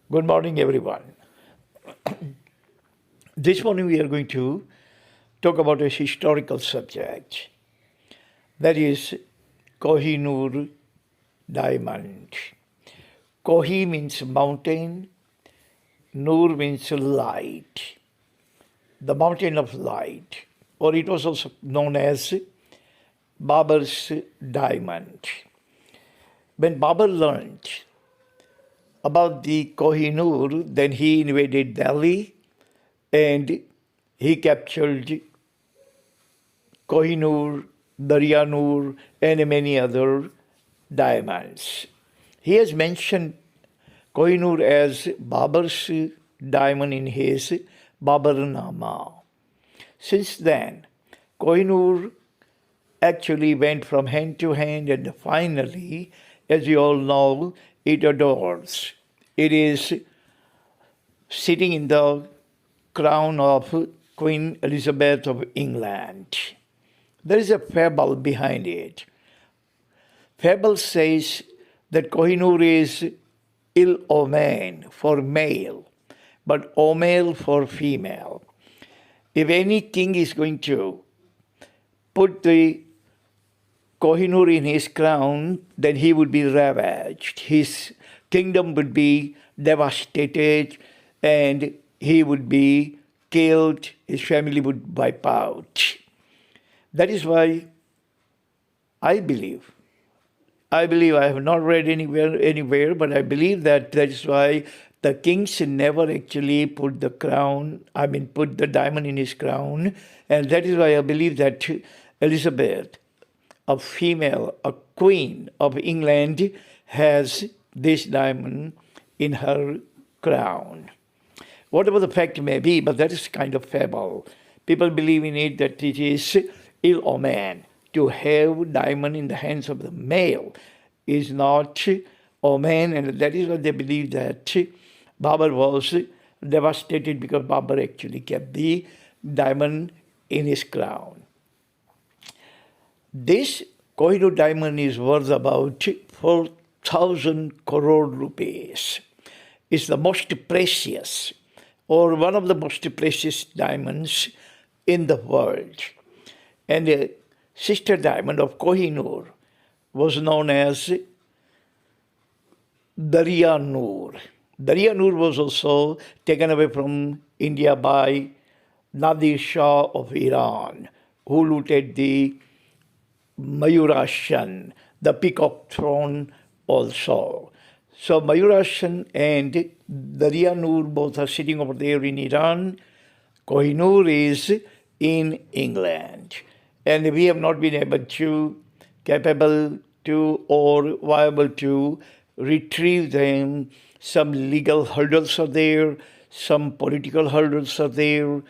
Good morning, everyone. This morning we are going to talk about a historical subject, that is Kohinoor diamond. Kohi means mountain, Noor means light, the mountain of light, or it was also known as Babur's diamond. When Babur learned about the Kohinoor, then he invaded Delhi and he captured Kohinoor, Daryanur, and many other diamonds. He has mentioned Kohinoor as Babur's diamond in his Baburnama. Since then, Kohinoor actually went from hand to hand, and finally, as you all know, it adores. It is sitting in the crown of Queen Elizabeth of England. There is a fable behind it. Fable says that Kohinoor is ill omen for male, but omel for female. If any king is going to put the Kohinoor in his crown, then he would be ravaged. His kingdom would be devastated and he would be killed, his family would wipe out. That is why I believe, I have not read anywhere, but I believe that is why the kings never actually put put the diamond in his crown. And that is why I believe that Elizabeth, a female, a queen of England, has this diamond in her crown. Whatever the fact may be, but that is kind of fable. People believe in it that it is ill omen. To have diamond in the hands of the male is not omen, and that is why they believe that Babur was devastated because Babur actually kept the diamond in his crown. This Kohinoor diamond is worth about 4,000 crore rupees. It's the most precious, or one of the most precious diamonds in the world. And the sister diamond of Kohinoor was known as Daryanur. Daryanur was also taken away from India by Nadir Shah of Iran, who looted the Mayurashan, the peacock throne also. So Mayurashan and Daryanur both are sitting over there in Iran. Kohinoor is in England. And we have not been capable to or viable to retrieve them. Some legal hurdles are there, some political hurdles are there,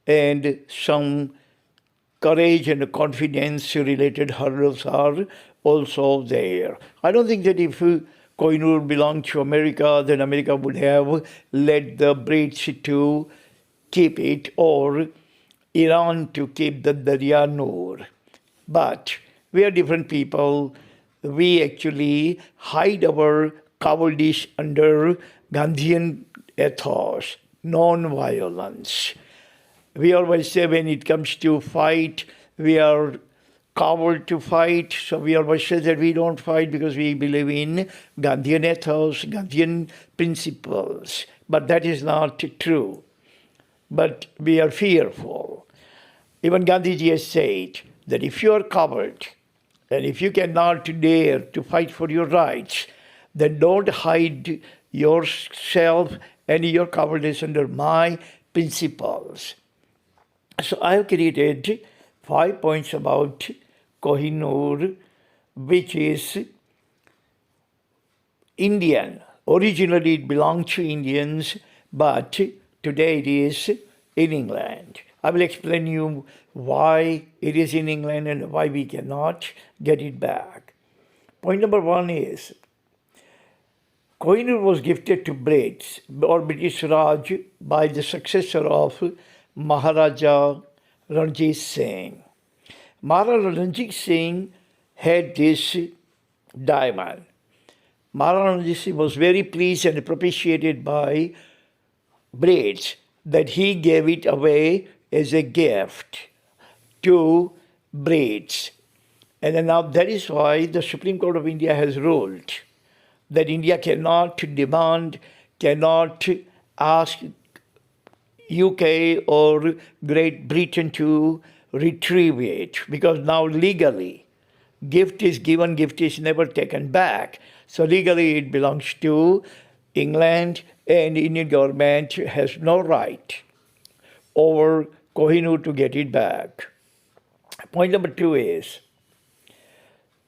and some courage and confidence related hurdles are also there. I don't think that if Kohinoor belonged to America, then America would have let the Brits to keep it, or Iran to keep the Daryanur. But we are different people. We actually hide our cowardice under Gandhian ethos, non-violence. We always say when it comes to fight, we are coward to fight. So we always say that we don't fight because we believe in Gandhian ethos, Gandhian principles. But that is not true. But we are fearful. Even Gandhiji has said that if you are coward and if you cannot dare to fight for your rights, then don't hide yourself and your cowardice under my principles. So I have created 5 points about Kohinoor, which is Indian. Originally it belonged to Indians, but today it is in England. I will explain you why it is in England and why we cannot get it back. Point number 1 is Kohinoor was gifted to Brits or British Raj by the successor of Maharaja Ranjit Singh. Maharaja Ranjit Singh had this diamond. Maharana Ranjit was very pleased and propitiated by Brits that he gave it away as a gift to Brits. And then now that is why the Supreme Court of India has ruled that India cannot demand, cannot ask UK or Great Britain to retrieve it, because now legally gift is given, gift is never taken back. So legally it belongs to England, and Indian government has no right over Kohinoor to get it back. Point number 2 is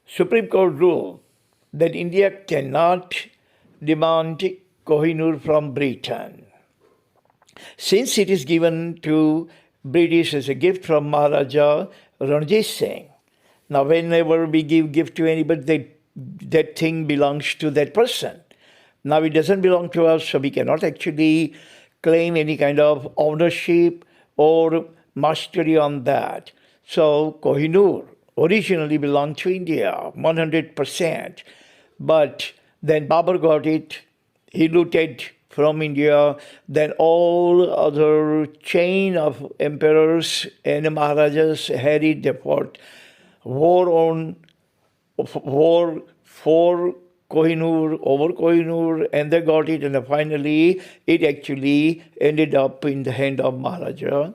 Supreme Court ruled that India cannot demand Kohinoor from Britain. Since it is given to British as a gift from Maharaja Ranjit Singh, now whenever we give gift to anybody, that thing belongs to that person. Now it doesn't belong to us, so we cannot actually claim any kind of ownership or mastery on that. So Kohinoor originally belonged to India, 100%. But then Babur got it, he looted from India, then all other chain of emperors and Maharajas had it. They fought war for Kohinoor, over Kohinoor, and they got it, and finally it actually ended up in the hand of Maharaja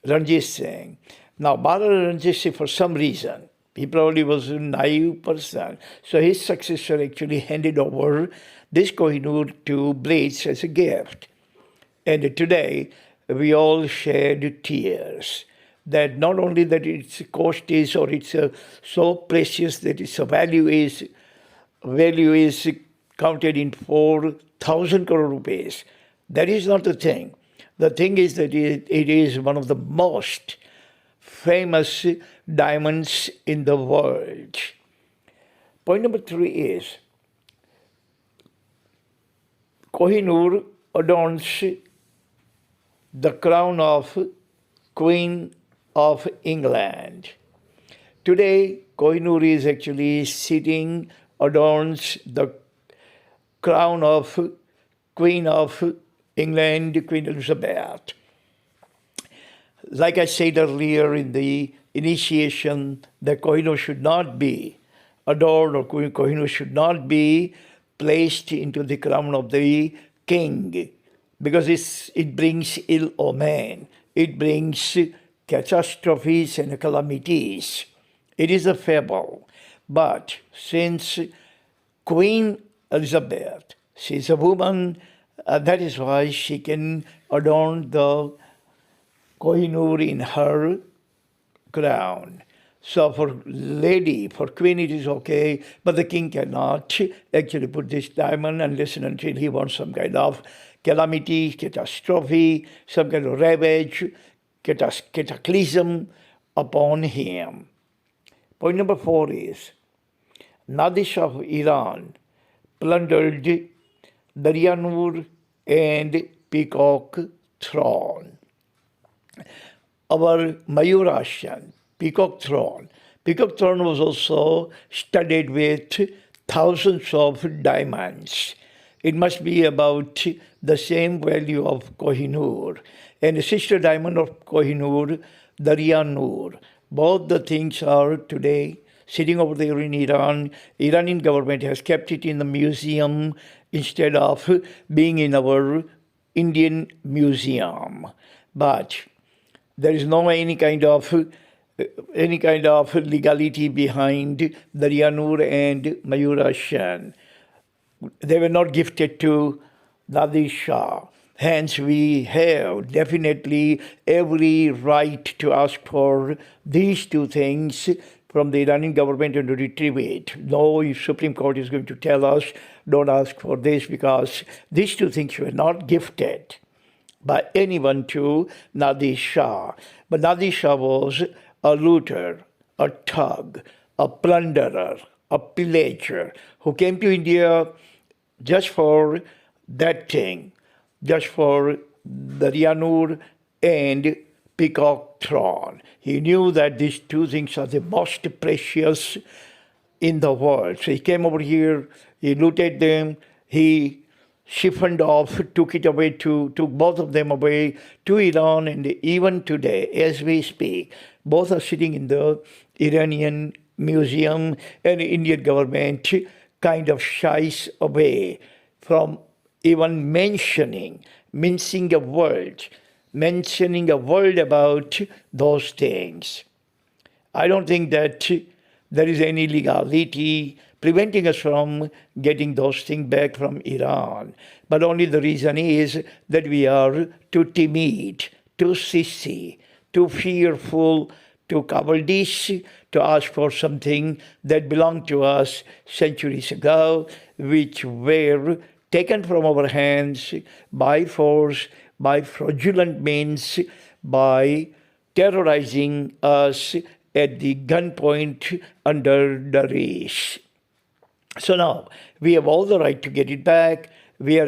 Ranjit Singh. Now, Maharaja Ranjit Singh, for some reason, he probably was a naive person, so his successor actually handed over this Kohinoor to Brits as a gift. And today, we all shed tears that not only that its cost is, or it's so precious that its value is counted in 4,000 crore rupees. That is not the thing. The thing is that it is one of the most famous diamonds in the world. Point number 3 is Kohinoor adorns the crown of Queen of England. Today, Kohinoor is actually adorns the crown of Queen of England, Queen Elizabeth. Like I said earlier in the initiation, the Kohinoor should not be adorned, or Kohinoor should not be placed into the crown of the king, because it brings ill omen. It brings catastrophes and calamities. It is a fable. But since Queen Elizabeth, she is a woman, that is why she can adorn the Kohinoor in her crown. So for queen it is okay, but the king cannot actually put this diamond unless and until he wants some kind of calamity, catastrophe, some kind of ravage, cataclysm upon him. Point number 4 is Nadir Shah of Iran plundered Daryanur and Peacock Throne. Our Mayurashan, Peacock Throne. Peacock Throne was also studded with thousands of diamonds. It must be about the same value of Kohinoor. And the sister diamond of Kohinoor, Daryanur. Both the things are today sitting over there in Iran. Iranian government has kept it in the museum instead of being in our Indian museum. But there is no any kind of legality behind Daryanur and Mayurashan. They were not gifted to Nadir Shah. Hence, we have definitely every right to ask for these two things from the Iranian government and to retrieve it. No Supreme Court is going to tell us, don't ask for this, because these two things were not gifted by anyone to Nadir Shah. But Nadir Shah was a looter, a thug, a plunderer, a pillager, who came to India just for that thing, just for Daryanur and Peacock Throne. He knew that these two things are the most precious in the world. So he came over here, he looted them, he siphoned off, took it away, took both of them away to Iran, and even today, as we speak, both are sitting in the Iranian museum, and the Indian government kind of shies away from even mincing a word, mentioning a word about those things. I don't think that there is any legality preventing us from getting those things back from Iran. But only the reason is that we are too timid, too sissy, too fearful, too cowardice to ask for something that belonged to us centuries ago, which were taken from our hands by force, by fraudulent means, by terrorizing us at the gunpoint under duress. So now we have all the right to get it back. We are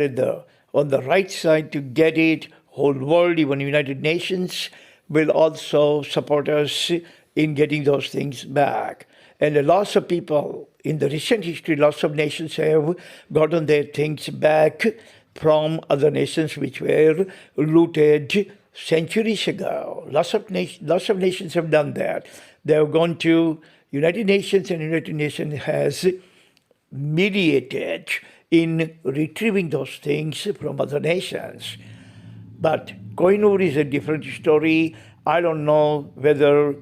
on the right side to get it. Whole world, even United Nations, will also support us in getting those things back. And lots of people in the recent history, lots of nations have gotten their things back from other nations which were looted centuries ago. Lots of nations have done that. They have gone to United Nations, and United Nations has mediated in retrieving those things from other nations. But Kohinoor is a different story. I don't know whether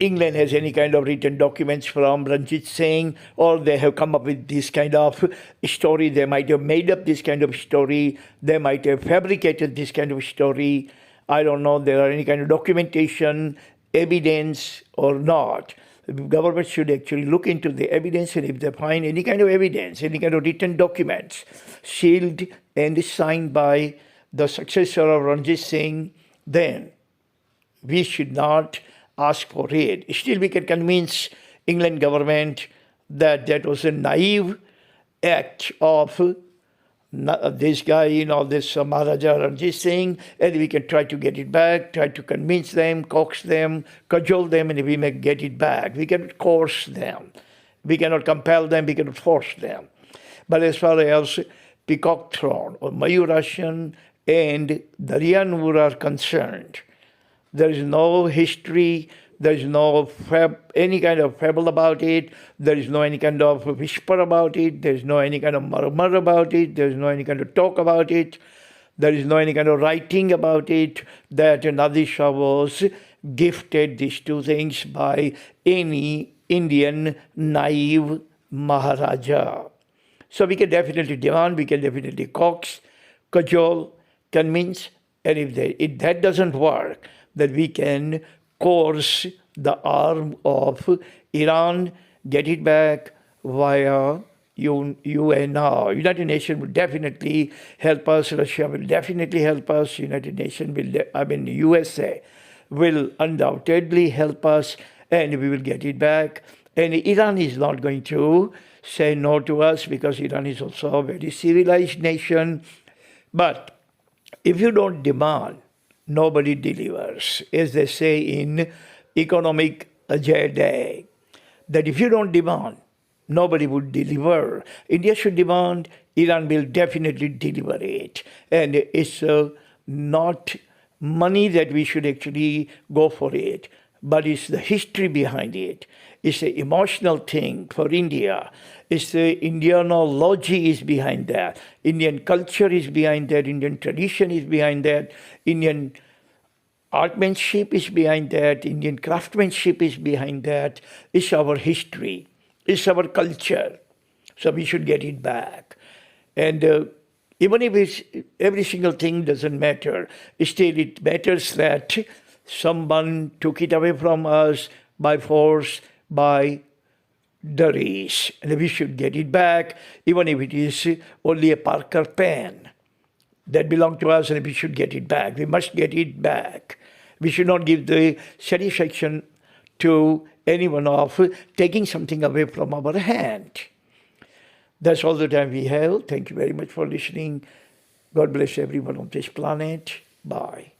England has any kind of written documents from Ranjit Singh, or they have come up with this kind of story. They might have made up this kind of story. They might have fabricated this kind of story. I don't know if there are any kind of documentation, evidence or not. The government should actually look into the evidence, and if they find any kind of evidence, any kind of written documents, sealed and signed by the successor of Ranjit Singh, then we should not ask for it. Still, we can convince England government that that was a naive act of this guy, this Maharaja Ranjit Singh, and we can try to get it back, try to convince them, coax them, cajole them, and we may get it back. We cannot coerce them. We cannot compel them, we cannot force them. But as far as Peacock Throne or Mayurashan and Daryanur are concerned, there is no history, there is no any kind of fable about it, there is no any kind of whisper about it, there is no any kind of murmur about it, there is no any kind of talk about it, there is no any kind of writing about it, that Nadir Shah was gifted these two things by any Indian naive Maharaja. So we can definitely demand, we can definitely coax, cajole, convince, and if that doesn't work, that we can coerce the arm of Iran, get it back via UN. United Nations will definitely help us. Russia will definitely help us. United Nations USA will undoubtedly help us, and we will get it back. And Iran is not going to say no to us, because Iran is also a very civilized nation. But if you don't demand, nobody delivers. As they say in economic day, that if you don't demand, nobody would deliver. India should demand, Iran will definitely deliver it. And it's not money that we should actually go for it, but it's the history behind it. It's the emotional thing for India. It's the Indianology is behind that. Indian culture is behind that. Indian tradition is behind that. Indian artmanship is behind that. Indian craftsmanship is behind that. It's our history. It's our culture. So we should get it back. And even if every single thing doesn't matter, still it matters that someone took it away from us by force, by duress, and we should get it back, even if it is only a Parker pen that belonged to us, and we should get it back. We must get it back. We should not give the satisfaction to anyone of taking something away from our hand. That's all the time we have. Thank you very much for listening. God bless everyone on this planet. Bye.